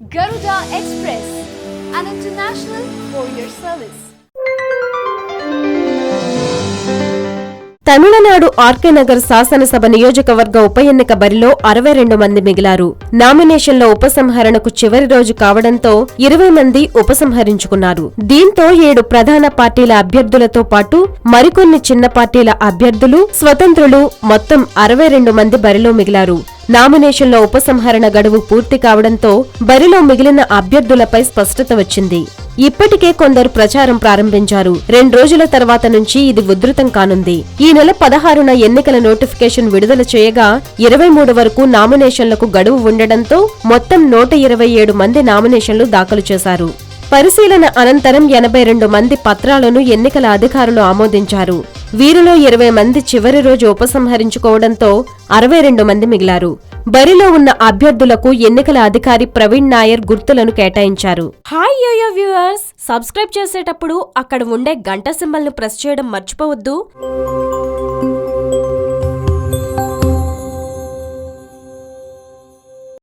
Garuda Express, an international courier service. Tamil Nadu RK Nagar శాసనసభ నియోజకవర్గ ఉప ఎన్నిక బరిలో 62 మంది మిగిలారు. నామినేషన్ల ఉపసంహరణకు చివరి రోజు కావడంతో 20 మంది ఉపసంహరించుకున్నారు. దీంతో 7 ప్రధాన పార్టీల అభ్యర్థులతో పాటు మరికొన్ని చిన్న పార్టీల అభ్యర్థులు, స్వతంత్రులు మొత్తం 62 మంది బరిలో మిగిలారు. నామినేషన్ల ఉపసంహరణ గడువు పూర్తి కావడంతో బరిలో మిగిలిన అభ్యర్థులపై స్పష్టత వచ్చింది. ఇప్పటికే కొందరు ప్రచారం ప్రారంభించారు. 2 రోజుల తర్వాత నుంచి ఇది ఉధృతం కానుంది. ఈ నెల 16న ఎన్నికల నోటిఫికేషన్ విడుదల చేయగా 23 వరకు నామినేషన్లకు గడువు ఉండడంతో మొత్తం 127 మంది నామినేషన్లు దాఖలు చేశారు. పరిశీలన అనంతరం 82 మంది పత్రాలను ఎన్నికల అధికారులు ఆమోదించారు. వీరిలో 20 మంది చివరి రోజు ఉపసంహరించుకోవడంతో 62 మంది మిగిలారు. బరిలో ఉన్న అభ్యర్థులకు ఎన్నికల అధికారి ప్రవీణ్ నాయర్ గుర్తులను కేటాయించారు. హాయ్ యోయో వ్యూవర్స్, సబ్స్క్రైబ్ చేసేటప్పుడు అక్కడ ఉండే గంట సింబల్ ను ప్రెస్ చేయడం మర్చిపోవద్దు.